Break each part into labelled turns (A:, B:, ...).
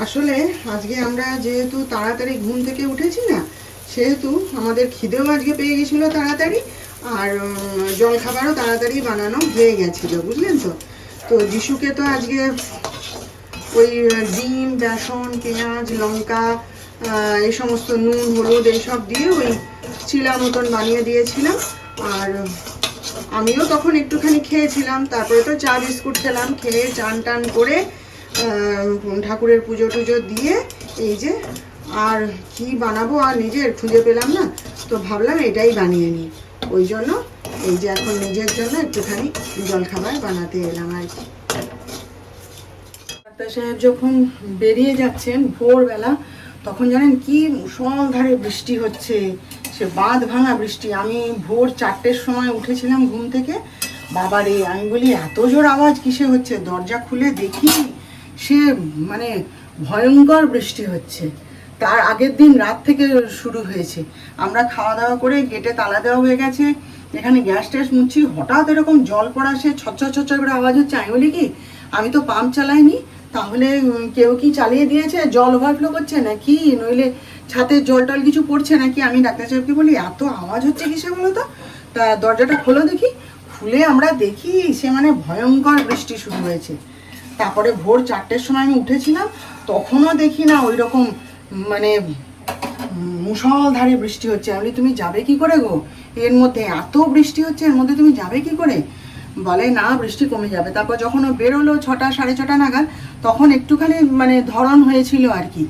A: আসলে আজকে আমরা যেহেতু তাড়াতাড়ি ঘুম থেকে উঠেছি না, সেহেতু আমাদের খিদেও আজকে পেয়ে গেছিলো তাড়াতাড়ি। আর জলখাবারও তাড়াতাড়ি বানানো হয়ে গেছিলো, বুঝলেন তো। তো যিশুকে তো আজকে ওই ডিম, বেসন, পেঁয়াজ, লঙ্কা, এই সমস্ত নুন, হলুদ এইসব দিয়ে ওই চিলা মতন বানিয়ে দিয়েছিলাম। আর আমিও তখন একটুখানি খেয়েছিলাম, তারপরে তো চা বিস্কুট খেলাম। খেয়ে চান টান করে ঠাকুরের পুজো টুজো দিয়ে এই যে, আর কি বানাবো আর নিজের খুঁজে পেলাম না, তো ভাবলাম এটাই বানিয়ে নিই। ওই জন্য এই যে এখন নিজের জন্য একটুখানি জলখাবার বানাতে এলাম আর কি। ডাক্তার সাহেব যখন বেরিয়ে যাচ্ছেন ভোরবেলা, তখন জানেন কি মুষলধারে বৃষ্টি হচ্ছে, সে বাঁধ ভাঙা বৃষ্টি। আমি ভোর 4টের সময় উঠেছিলাম ঘুম থেকে। বাবারে, আমি বলি এত জোর আওয়াজ কিসে হচ্ছে, দরজা খুলে দেখি সে মানে ভয়ঙ্কর বৃষ্টি হচ্ছে। তার আগের দিন রাত থেকে শুরু হয়েছে। আমরা খাওয়া দাওয়া করে গেটে তালা দেওয়া হয়ে গেছে, এখানে গ্যাস ট্যাস মুছছি, হঠাৎ এরকম জল পড়া, সে ছচ্ছর ছচ্ছর করে আওয়াজ হচ্ছে। আমি বলি কি, আমি তো পাম্প চালাইনি, তাহলে কেউ কি চালিয়ে দিয়েছে, জল ওভারফ্লো করছে নাকি, নইলে ছাদের জল টল কিছু পড়ছে নাকি। আমি ডাক্তার সাহেবকে বলি এত আওয়াজ হচ্ছে কিসে বলো তো। তা দরজাটা খোলো দেখি। খুলে আমরা দেখি সে মানে ভয়ঙ্কর বৃষ্টি শুরু হয়েছে। তারপরে ভোর 4টের সময় আমি উঠেছিলাম, তখনও দেখি না ওই রকম মানে মুষলধারে বৃষ্টি হচ্ছে। আমি বলি তুমি যাবে কি করে গো, এর মধ্যে এত বৃষ্টি হচ্ছে, এর মধ্যে তুমি যাবে কি করে। বলে না, বৃষ্টি কমে যাবে। তারপর যখন ও বেরোলো 6টা 6:30 নাগাদ, তখন একটুখানি মানে ধরন হয়েছিল আর কি।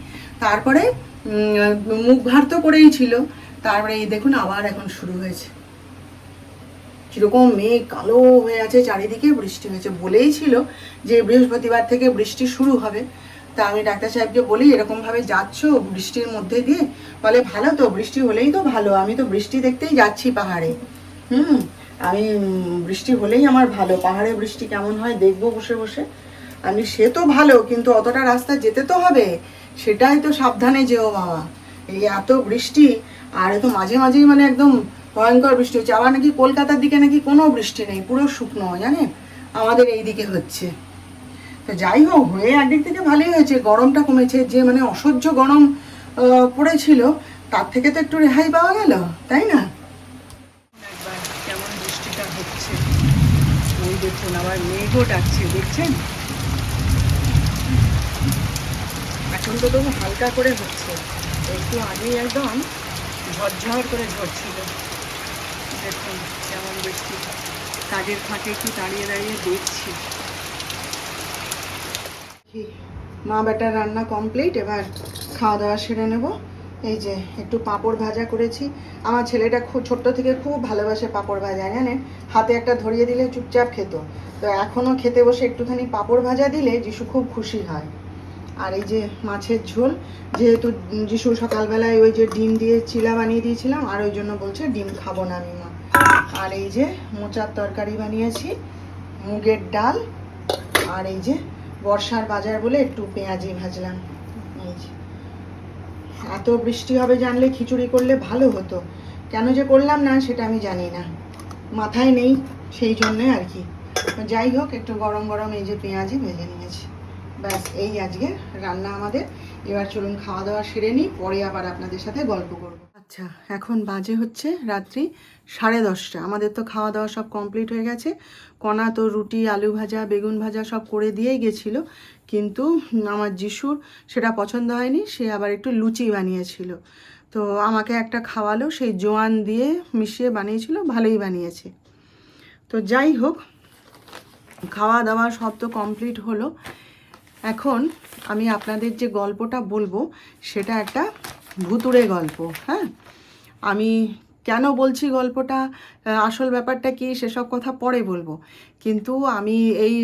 A: তারপরে মুখ ভার তো করেই ছিল। তারপরে এই দেখুন আবার এখন শুরু হয়েছে, কিরকম মেঘ কালো হয়ে আছে চারিদিকে, বৃষ্টি হয়েছে। বলেই ছিল যে বৃহস্পতিবার থেকে বৃষ্টি শুরু হবে। তা আমি ডাক্তার সাহেবকে বলি এরকমভাবে যাচ্ছ বৃষ্টির মধ্যে দিয়ে, বলে ভালো তো, বৃষ্টি হলেই তো ভালো, আমি তো বৃষ্টি দেখতেই যাচ্ছি পাহাড়ে। আমি বৃষ্টি হলেই আমার ভালো, পাহাড়ে বৃষ্টি কেমন হয় দেখবো বসে বসে। আমি সে তো ভালো, কিন্তু অতটা রাস্তা যেতে তো হবে, সেটাই তো সাবধানে যেও বাবা। এই এত বৃষ্টি, আর এত মাঝে মাঝেই মানে একদম ভয়ঙ্কর বৃষ্টি হচ্ছে। আবার নাকি কলকাতার দিকে নাকি কোনো বৃষ্টি নেই, পুরো শুকনো, জানেন, আমাদের এই দিকে হচ্ছে। তো যাই হোক, হয়ে একদিক থেকে ভালোই হয়েছে, গরমটা কমেছে। যে মানে অসহ্য গরম পড়েছিল, তার থেকে তো একটু রেহাই পাওয়া গেল, তাই না। একবার কেমন বৃষ্টিটা হচ্ছে, ওই দেখুন আবার মেঘও ডাকছে, দেখছেন। এখন তো তবু হালকা করে হচ্ছে, একটু আগেই একদম ঝরঝর করে ঝরছিল। দেখুন কেমন বৃষ্টি, কাজের ফাঁকে একটু দাঁড়িয়ে দাঁড়িয়ে দেখছি। মা বেটার রান্না কমপ্লিট, এবার খাওয়া দাওয়া সেরে নেব। এই যে একটু পাঁপড় ভাজা করেছি। আমার ছেলেটা খুব ছোট্ট থেকে খুব ভালোবাসে পাঁপড় ভাজা, জানেন, হাতে একটা ধরিয়ে দিলে চুপচাপ খেত। তো এখনও খেতে বসে একটুখানি পাঁপড় ভাজা দিলে যিশু খুব খুশি হয়। আর এই যে মাছের ঝোল, যেহেতু যিশু সকালবেলায় ওই যে ডিম দিয়ে চিলা বানিয়ে দিয়েছিলাম, আর ওই জন্য বলছে ডিম খাবো না আমি মা। আর এই যে মোচার তরকারি বানিয়েছি, মুগের ডাল, আর এই যে বর্ষার বাজার বলে একটু পেঁয়াজি ভাজলাম। এই যে এত বৃষ্টি হবে জানলে খিচুড়ি করলে ভালো হতো, কেন যে করলাম না সেটা আমি জানি না, মাথায় নেই, সেই জন্যে আর কি। যাই হোক, একটু গরম গরম এই যে পেঁয়াজি ভেজে নিয়েছি, ব্যাস এই আজকে রান্না আমাদের। এবার চলুন খাওয়া দাওয়া সেরে নিই, পরে আবার আপনাদের সাথে গল্প করব। আচ্ছা, এখন বাজে হচ্ছে রাত্রি 10:30। আমাদের তো খাওয়া দাওয়া সব কমপ্লিট হয়ে গেছে। কণা তো রুটি, আলু ভাজা, বেগুন ভাজা সব করে দিয়েই গেছিলো, কিন্তু আমার যিশুর সেটা পছন্দ হয়নি, সে আবার একটু লুচি বানিয়েছিল। তো আমাকে একটা খাওয়ালো, সেই জোয়ান দিয়ে মিশিয়ে বানিয়েছিল, ভালোই বানিয়েছে। তো যাই হোক, খাওয়া দাওয়া সব তো কমপ্লিট হলো। এখন আমি আপনাদের যে গল্পটা বলবো সেটা একটা ভুতুড়ে গল্প। হ্যাঁ, আমি কেন বলছি গল্পটা, আসল ব্যাপারটা কি সেসব কথা পরে বলবো, কিন্তু আমি এই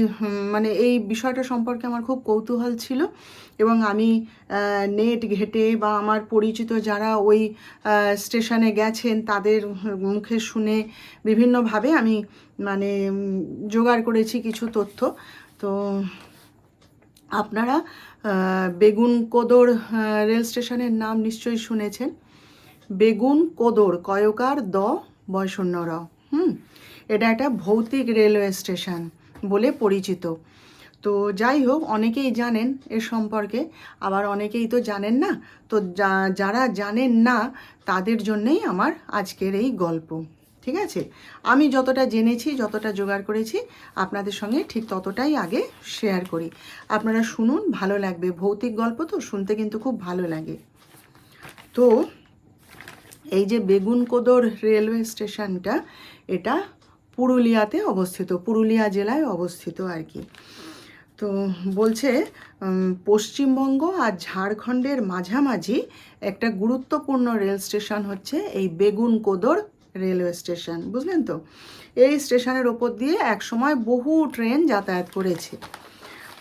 A: মানে এই বিষয়টা সম্পর্কে আমার খুব কৌতূহল ছিল, এবং আমি নেট ঘেটে বা আমার পরিচিত যারা ওই স্টেশনে গেছেন তাদের মুখে শুনে বিভিন্নভাবে আমি মানে জোগাড় করেছি কিছু তথ্য। তো আপনারা বেগুন কোদর রেল স্টেশনের নাম নিশ্চয়ই শুনেছেন। বেগুন কোদর, কয়কার দ বয়শূন্য র। এটা একটা ভৌতিক রেলওয়ে স্টেশন বলে পরিচিত। তো যাই হোক, অনেকেই জানেন এর সম্পর্কে, আবার অনেকেই তো জানেন না। তো যারা জানেন না তাদের জন্যেই আমার আজকের এই গল্প। ঠিক আছে, আমি যতটা জেনেছি, যতটা জোগাড় করেছি আপনাদের সঙ্গে ঠিক ততটাই আগে শেয়ার করি। আপনারা শুনুন, ভালো লাগবে। ভৌতিক গল্প তো শুনতে কিন্তু খুব ভালো লাগে। তো এই যে বেগুনকোদর রেলওয়ে স্টেশনটা, এটা পুরুলিয়াতে অবস্থিত, পুরুলিয়া জেলায় অবস্থিত আর কি। তো বলছে পশ্চিমবঙ্গ আর ঝাড়খণ্ডের মাঝামাঝি একটা গুরুত্বপূর্ণ রেল স্টেশন হচ্ছে এই বেগুনকোদর রেলওয়ে স্টেশন, বুঝলেন তো? এই স্টেশনের ওপর দিয়ে একসময় বহু ট্রেন যাতায়াত করেছে।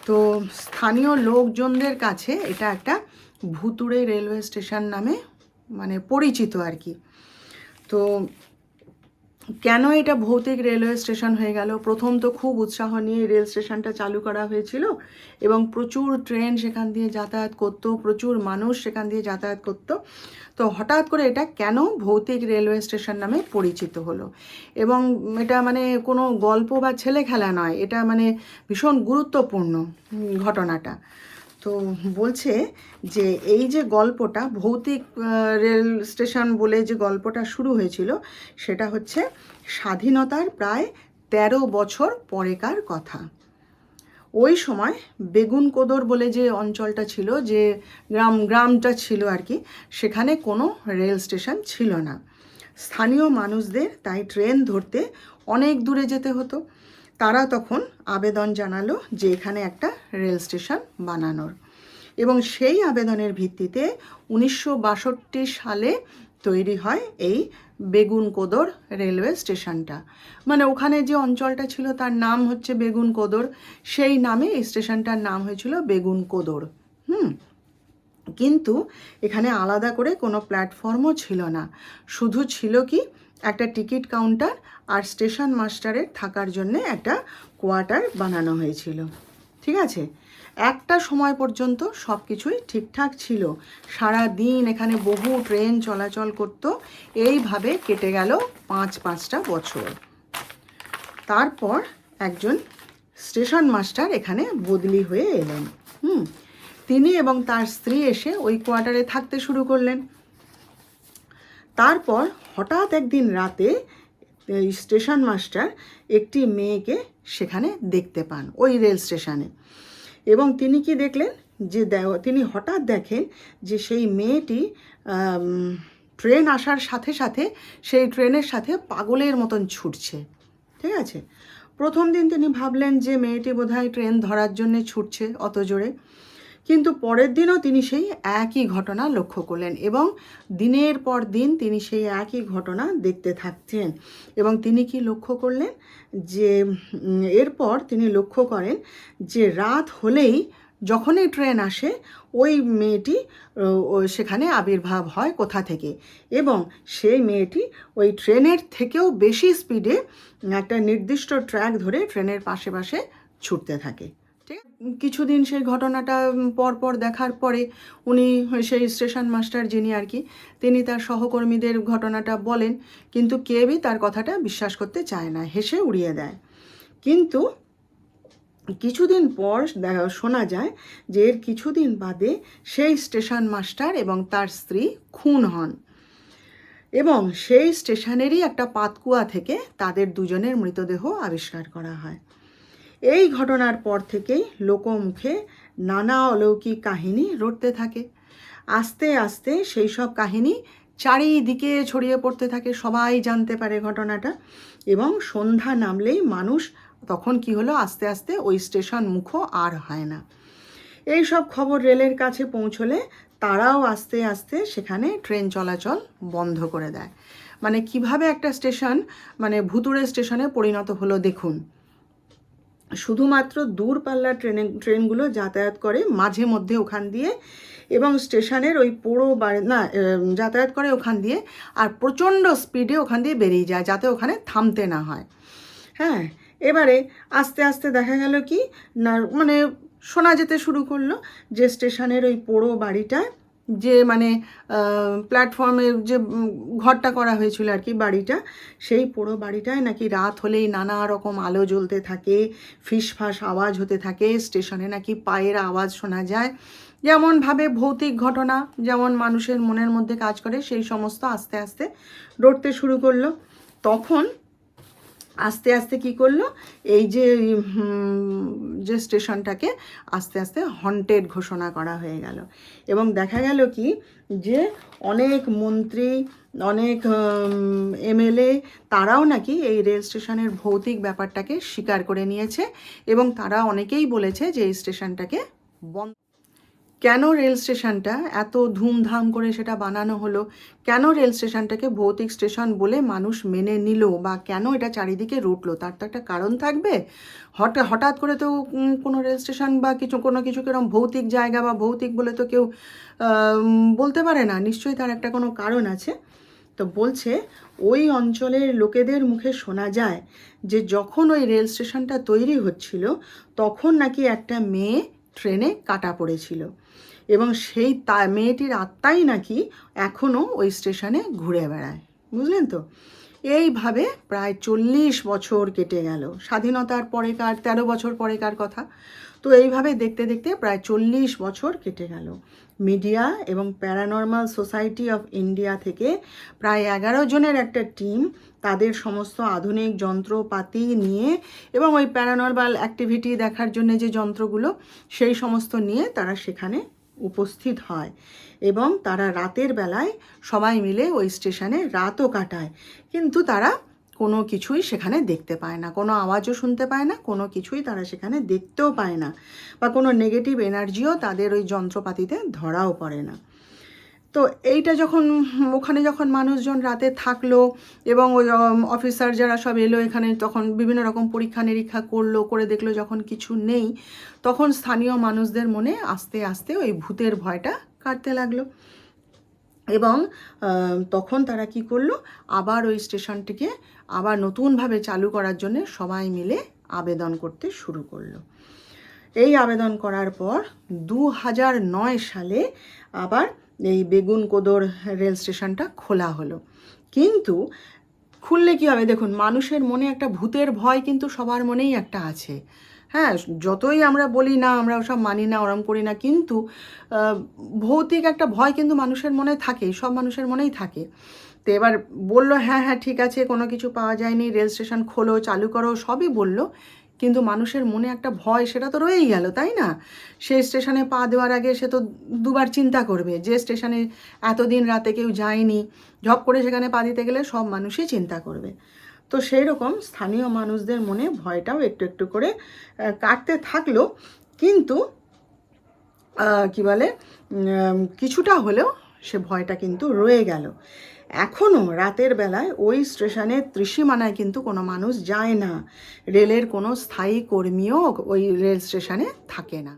A: তো স্থানীয় লোকজনদের কাছে এটা একটা ভুতুড়ে রেলওয়ে স্টেশন নামে মানে পরিচিত আর কি। তো কেন এটা ভৌতিক রেলওয়ে স্টেশন হয়ে গেল? প্রথম তো খুব উৎসাহ নিয়ে রেল স্টেশনটা চালু করা হয়েছিল এবং প্রচুর ট্রেন সেখান দিয়ে যাতায়াত করতো, প্রচুর মানুষ সেখান দিয়ে যাতায়াত করতো। তো হঠাৎ করে এটা কেন ভৌতিক রেলওয়ে স্টেশন নামে পরিচিত হলো? এবং এটা মানে কোনো গল্প বা ছেলে খেলা নয়, এটা মানে ভীষণ গুরুত্বপূর্ণ ঘটনাটা। তো বলছে যে এই যে গল্পটা, ভৌতিক রেল স্টেশন বলে যে গল্পটা শুরু হয়েছিল, সেটা হচ্ছে স্বাধীনতার প্রায় 13 বছর পরেকার কথা। ওই সময় বেগুনকোদর বলে যে অঞ্চলটা ছিল, যে গ্রামটা ছিল আর কি, সেখানে কোনো রেল স্টেশন ছিল না। স্থানীয় মানুষদের তাই ট্রেন ধরতে অনেক দূরে যেতে হতো। তারা তখন আবেদন জানালো যে এখানে একটা রেল স্টেশন বানানোর, এবং সেই আবেদনের ভিত্তিতে 1962 সালে তৈরি হয় এই বেগুনকোদর রেলওয়ে স্টেশনটা। মানে ওখানে যে অঞ্চলটা ছিল তার নাম হচ্ছে বেগুনকোদর, সেই নামে এই স্টেশনটার নাম হয়েছিল বেগুনকোদর। কিন্তু এখানে আলাদা করে কোনো প্ল্যাটফর্মও ছিল না, শুধু ছিল কি একটা টিকিট কাউন্টার আর স্টেশন মাস্টারের থাকার জন্য একটা কোয়ার্টার বানানো হয়েছিল। ঠিক আছে, একটা সময় পর্যন্ত সব কিছুই ঠিকঠাক ছিল। সারা দিন এখানে বহু ট্রেন চলাচল করত। এইভাবে কেটে গেল 5-5টা বছর। তারপর একজন স্টেশন মাস্টার এখানে বদলি হয়ে এলেন। তিনি এবং তার স্ত্রী এসে ওই কোয়ার্টারে থাকতে শুরু করলেন। তারপর হঠাৎ একদিন রাতে এই স্টেশন মাস্টার একটি মেয়েকে সেখানে দেখতে পান ওই রেল স্টেশনে, এবং তিনি কি দেখলেন যে তিনি হঠাৎ দেখেন যে সেই মেয়েটি ট্রেন আসার সাথে সাথে সেই ট্রেনের সাথে পাগলের মতন ছুটছে। ঠিক আছে, প্রথম দিন তিনি ভাবলেন যে মেয়েটি বোধহয় ট্রেন ধরার জন্য ছুটছে অত জোরে, কিন্তু পরের দিনও তিনি সেই একই ঘটনা লক্ষ্য করলেন এবং দিনের পর দিন তিনি সেই একই ঘটনা দেখতে থাকছেন। এবং তিনি কি লক্ষ্য করলেন যে এরপর তিনি লক্ষ্য করেন যে রাত হলেই যখনই ট্রেন আসে ওই মেয়েটি সেখানে আবির্ভাব হয় কোথা থেকে, এবং সেই মেয়েটি ওই ট্রেনের থেকেও বেশি স্পিডে একটা নির্দিষ্ট ট্র্যাক ধরে ট্রেনের পাশে পাশে ছুটতে থাকে। কিছুদিন সেই ঘটনাটা পরপর দেখার পরে উনি সেই স্টেশন মাস্টার যিনি আর কি, তিনি তার সহকর্মীদের ঘটনাটা বলেন, কিন্তু কেউই তার কথাটা বিশ্বাস করতে চায় না, হেসে উড়িয়ে দেয়। কিন্তু কিছুদিন পর শোনা যায় যে এর কিছুদিন বাদে সেই স্টেশন মাস্টার এবং তার স্ত্রী খুন হন, এবং সেই স্টেশনেরই একটা পাতকুয়া থেকে তাদের দুজনের মৃতদেহ আবিষ্কার করা হয়। এই ঘটনার পর থেকেই লোকমুখে নানা অলৌকিক কাহিনী রটতে থাকে। আস্তে আস্তে সেই সব কাহিনী চারিদিকে ছড়িয়ে পড়তে থাকে, সবাই জানতে পারে ঘটনাটা, এবং সন্ধ্যা নামলেই মানুষ তখন কি হলো, আস্তে আস্তে ওই স্টেশন মুখও আর হয় না। এই সব খবর রেলের কাছে পৌঁছলে তারাও আস্তে আস্তে সেখানে ট্রেন চলাচল বন্ধ করে দেয়। মানে কিভাবে একটা স্টেশন মানে ভুতুড়ে স্টেশনে পরিণত হলো দেখুন। শুধুমাত্র দূরপাল্লার ট্রেনগুলো যাতায়াত করে মাঝে মধ্যে ওখান দিয়ে, এবং স্টেশনের ওই পুরো যাতায়াত করে ওখান দিয়ে, আর প্রচণ্ড স্পিডে ওখান দিয়ে বেরিয়ে যায় যাতে ওখানে থামতে না হয়। হ্যাঁ, এবারে আস্তে আস্তে দেখা গেল কি না, মানে শোনা যেতে শুরু করলো যে স্টেশনের ওই পোড়ো বাড়িটায় যে মানে প্ল্যাটফর্মের যে ঘরটা করা হয়েছিল আর কি, বাড়িটা, সেই পুরো বাড়িটায় নাকি রাত হলেই নানা রকম আলো জ্বলতে থাকে, ফিসফাস আওয়াজ হতে থাকে, স্টেশনে নাকি পায়ের আওয়াজ শোনা যায়। যেমনভাবে ভৌতিক ঘটনা যেমন মানুষের মনের মধ্যে কাজ করে, সেই সমস্ত আস্তে আস্তে রটতে শুরু করলো। তখন আস্তে আস্তে কি করলো, এই যে যে স্টেশনটাকে আস্তে আস্তে হন্টেড ঘোষণা করা হয়ে গেল। এবং দেখা গেল কি যে অনেক মন্ত্রী, অনেক এমএলএ, তারাও নাকি এই রেল স্টেশনের ভৌতিক ব্যাপারটাকে স্বীকার করে নিয়েছে এবং তারা অনেকেই বলেছে যে এই স্টেশনটাকে বন্ধ। কেন রেল স্টেশনটা এত ধুমধাম করে সেটা বানানো হলো, কেন রেল স্টেশনটাকে ভৌতিক স্টেশন বলে মানুষ মেনে নিল, বা কেন এটা চারিদিকে রুটলো, তার তো একটা কারণ থাকবে। হঠাৎ করে তো কোনো রেল স্টেশন বা কোনো কিছু কিরকম ভৌতিক জায়গা বা ভৌতিক বলে তো কেউ বলতে পারে না, নিশ্চয়ই তার একটা কোনো কারণ আছে। তো বলছে ওই অঞ্চলের লোকেদের মুখে শোনা যায় যে যখন ওই রেল স্টেশনটা তৈরি হচ্ছিল তখন নাকি একটা মেয়ে ট্রেনে কাটা পড়েছিল এবং সেই মেয়েটির আত্মাই নাকি এখনও ওই স্টেশনে ঘুরে বেড়ায়। বুঝলেন তো? এইভাবে প্রায় 40 বছর কেটে গেল, স্বাধীনতার পরেকার 13 বছর পরেকার কথা। তো এইভাবে দেখতে দেখতে প্রায় 40 বছর কেটে গেল। মিডিয়া এবং প্যারানর্মাল সোসাইটি অফ ইন্ডিয়া থেকে প্রায় 11 জনের একটা টিম তাদের সমস্ত আধুনিক যন্ত্রপাতি নিয়ে এবং ওই প্যারানর্মাল অ্যাক্টিভিটি দেখার জন্য যে যন্ত্রগুলো সেই সমস্ত নিয়ে তারা সেখানে উপস্থিত হয় এবং তারা রাতের বেলায় সবাই মিলে ওই স্টেশনে রাতও কাটায়, কিন্তু তারা কোনো কিছুই সেখানে দেখতে পায় না, কোনো আওয়াজও শুনতে পায় না, কোনো কিছুই তারা সেখানে দেখতেও পায় না, বা কোনো নেগেটিভ এনার্জিও তাদের ওই যন্ত্রপাতিতে ধরাও পড়ে না। তো এইটা যখন ওখানে যখন মানুষজন রাতে থাকলো এবং ওই অফিসার যারা সব এলো এখানে, তখন বিভিন্ন রকম পরীক্ষা নিরীক্ষা করলো, করে দেখলো যখন কিছু নেই, তখন স্থানীয় মানুষদের মনে আস্তে আস্তে ওই ভূতের ভয়টা কাটতে লাগলো এবং তখন তারা কি করলো, আবার ওই স্টেশনটিকে আবার নতুনভাবে চালু করার জন্য সবাই মিলে আবেদন করতে শুরু করলো। এই আবেদন করার পর 2009 সালে আবার এই বেগুনকোদর রেল স্টেশনটা খোলা হলো। কিন্তু খুললে কি হবে, দেখুন মানুষের মনে একটা ভূতের ভয় কিন্তু সবার মনেই একটা আছে। হ্যাঁ, যতই আমরা বলি না আমরা ওসব মানি না, ওরম করি না, কিন্তু ভৌতিক একটা ভয় কিন্তু মানুষের মনে থাকে, সব মানুষের মনেই থাকে। তো এবার বললো হ্যাঁ হ্যাঁ ঠিক আছে, কোনো কিছু পাওয়া যায়নি, রেল স্টেশন খোলো, চালু করো, সবই বললো, কিন্তু মানুষের মনে একটা ভয় সেটা তো রয়েই গেল, তাই না? সে স্টেশনে পা দেওয়ার আগে সে তো দুবার চিন্তা করবে, যে স্টেশনে এতদিন রাতে কেউ যায়নি, ঝপ করে সেখানে পা দিতে গেলে সব মানুষই চিন্তা করবে। তো সেই রকম স্থানীয় মানুষদের মনে ভয়টাও একটু একটু করে কাটতে থাকলো, কিন্তু কি বলে কিছুটা হলেও সে ভয়টা কিন্তু রয়ে গেল। এখনও রাতের বেলায় ওই স্টেশনের ত্রিসীমানায় কিন্তু কোনো মানুষ যায় না, রেলের কোনো স্থায়ী কর্মীও ওই রেল স্টেশনে থাকে না।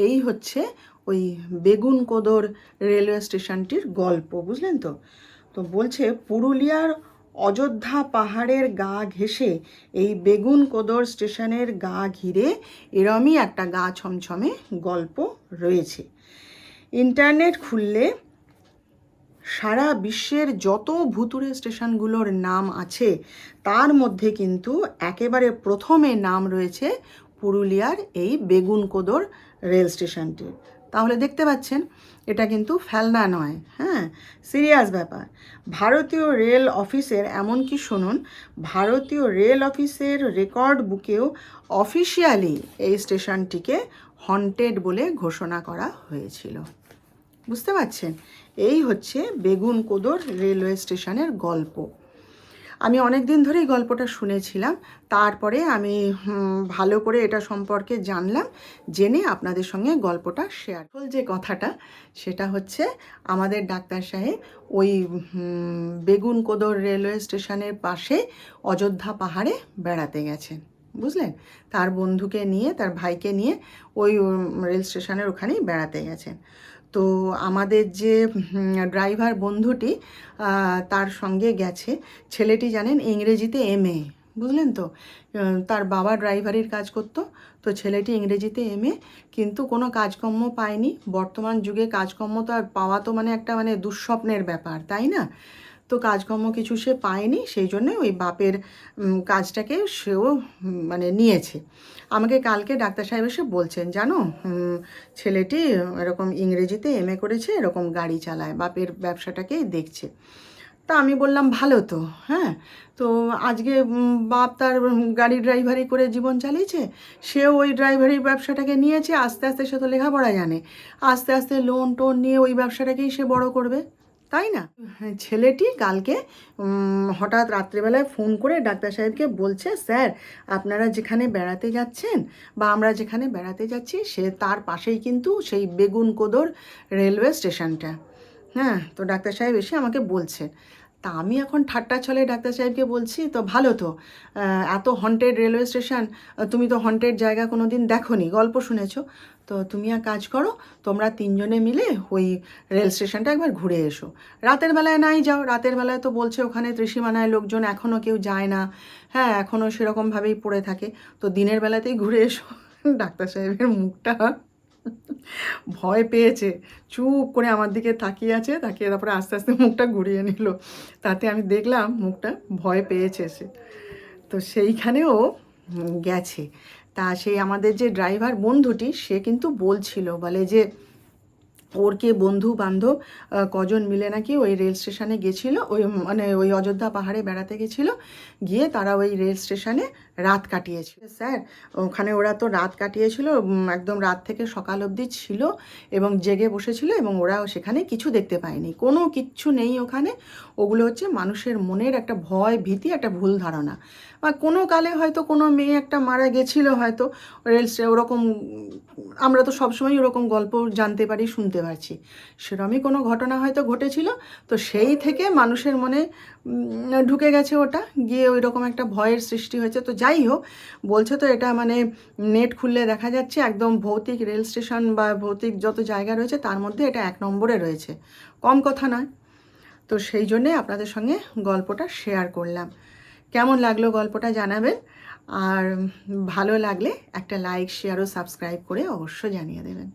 A: এই হচ্ছে ওই বেগুনকোদর রেলওয়ে স্টেশনটির গল্প, বুঝলেন তো? তো বলছে পুরুলিয়ার অযোধ্যা পাহাড়ের গা ঘেঁষে এই বেগুনকোদর স্টেশনের গা ঘিরে এরমই একটা গা ছমছমে গল্প রয়েছে। ইন্টারনেট খুললে সারা বিশ্বের যত ভুতুড়ে স্টেশনগুলোর নাম আছে তার মধ্যে কিন্তু একেবারে প্রথমে নাম রয়েছে পুরুলিয়ার এই বেগুনকোদর রেল স্টেশনটি। তাহলে দেখতে পাচ্ছেন এটা কিন্তু ফেলনা নয়, হ্যাঁ, সিরিয়াস ব্যাপার। ভারতীয় রেল অফিসের, এমনকি শুনুন, ভারতীয় রেল অফিসের রেকর্ড বুকেও অফিসিয়ালি এই স্টেশনটিকে হন্টেড বলে ঘোষণা করা হয়েছিল। বুঝতে পারছেন? এই হচ্ছে বেগুনকোদর রেলওয়ে স্টেশনের গল্প। আমি অনেক দিন ধরেই গল্পটা শুনেছিলাম, তারপরে আমি ভালো করে এটা সম্পর্কে জানলাম, জেনে আপনাদের সঙ্গে গল্পটা শেয়ার। যে কথাটা সেটা হচ্ছে আমাদের ডাক্তার সাহেব ওই বেগুনকোদর রেলওয়ে স্টেশনের পাশে অযোধ্যা পাহাড়ে বেড়াতে গেছেন, বুঝলেন? তার বন্ধুকে নিয়ে, তার ভাইকে নিয়ে ওই রেল স্টেশনের ওখানেই বেড়াতে গেছেন। তো আমাদের যে ড্রাইভার বন্ধুটি তার সঙ্গে গেছে, ছেলেটি জানেন ইংরেজিতে MA, বুঝলেন তো। তার বাবা ড্রাইভারির কাজ করতো, তো ছেলেটি ইংরেজিতে এমএ, কিন্তু কোনো কাজকর্ম পায়নি। বর্তমান যুগে কাজকর্ম তো আর পাওয়া তো মানে একটা মানে দুঃস্বপ্নের ব্যাপার, তাই না? তো কাজকর্ম কিছু সে পায়নি, সেই জন্যে ওই বাপের কাজটাকে সেও মানে নিয়েছে। আমাকে কালকে ডাক্তার সাহেব এসে বলছেন, জানো ছেলেটি এরকম ইংরেজিতে এমএ করেছে, এরকম গাড়ি চালায়, বাপের ব্যবসাটাকেই দেখছে। তা আমি বললাম ভালো তো, হ্যাঁ। তো আজকে বাপ তার গাড়ি ড্রাইভারি করে জীবন চালিয়েছে, সেও ওই ড্রাইভারির ব্যবসাটাকে নিয়েছে, আস্তে আস্তে সে তো লেখাপড়া জানে, আস্তে আস্তে লোন টোন নিয়ে ওই ব্যবসাটাকেই সে বড় করবে, তাই না? হ্যাঁ, ছেলেটি কালকে হঠাৎ রাত্রেবেলায় ফোন করে ডাক্তার সাহেবকে বলছে, স্যার আপনারা যেখানে বেড়াতে যাচ্ছেন বা আমরা যেখানে বেড়াতে যাচ্ছি সে তার পাশেই কিন্তু সেই বেগুনকোদর রেলওয়ে স্টেশনটা। হ্যাঁ, তো ডাক্তার সাহেব এসে আমাকে বলছে। তা আমি এখন ঠাট্টা ছলে ডাক্তার সাহেবকে বলছি, তো ভালো তো, এত হন্টেড রেলওয়ে স্টেশন, তুমি তো হন্টেড জায়গা কোনো দিন দেখোনি, গল্প শুনেছো, তো তুমি এক কাজ করো, তোমরা তিনজনে মিলে ওই রেল স্টেশনটা একবার ঘুরে এসো। রাতের বেলায় নাই যাও, রাতের বেলায় তো বলছে ওখানে ত্রিসীমানায় লোকজন এখনও কেউ যায় না, হ্যাঁ এখনও সেরকমভাবেই পড়ে থাকে, তো দিনের বেলাতেই ঘুরে এসো। ডাক্তার সাহেবের মুখটা ভয় পেয়েছে, চুপ করে আমার দিকে তাকিয়ে আছে, তাকিয়ে তারপরে আস্তে আস্তে মুখটা ঘুরিয়ে নিল। তাতে আমি দেখলাম মুখটা ভয় পেয়েছে সে। তো সেইখানেও গেছে। তা সেই আমাদের যে ড্রাইভার বন্ধুটি সে কিন্তু বলছিল, বলে যে ওর কে বন্ধু বান্ধব কজন মিলে নাকি ওই রেল স্টেশনে গেছিলো, ওই মানে ওই অযোধ্যা পাহাড়ে বেড়াতে গেছিলো, গিয়ে তারা ওই রেল স্টেশনে রাত কাটিয়েছিল। স্যার ওখানে ওরা তো রাত কাটিয়েছিল, একদম রাত থেকে সকাল অবধি ছিল এবং জেগে বসেছিল, এবং ওরাও সেখানে কিছু দেখতে পায়নি, কোনো কিচ্ছু নেই ওখানে। ওগুলো হচ্ছে মানুষের মনের একটা ভয় ভীতি, একটা ভুল ধারণা, বা কোনো কালে হয়তো কোনো মেয়ে একটা মারা গেছিলো হয়তো রেল ওরকম, আমরা তো সবসময় ওরকম গল্প জানতে পারি, শুনতে পারছি, সেরকমই কোনো ঘটনা হয়তো ঘটেছিল। তো সেই থেকে মানুষের মনে ঢুকে গেছে ওটা, গিয়ে ওই রকম একটা ভয়ের সৃষ্টি হয়েছে। তো যাই হোক, বলছে তো এটা মানে নেট খুললে দেখা যাচ্ছে একদম ভৌতিক রেল স্টেশন বা ভৌতিক যত জায়গা রয়েছে তার মধ্যে এটা 1 নম্বরে রয়েছে, কম কথা নয়। তো সেই জন্যে আপনাদের সঙ্গে গল্পটা শেয়ার করলাম। কেমন লাগলো গল্পটা জানাবেন, আর ভালো লাগলে একটা লাইক শেয়ার ও সাবস্ক্রাইব করে অবশ্যই জানিয়ে দেবেন।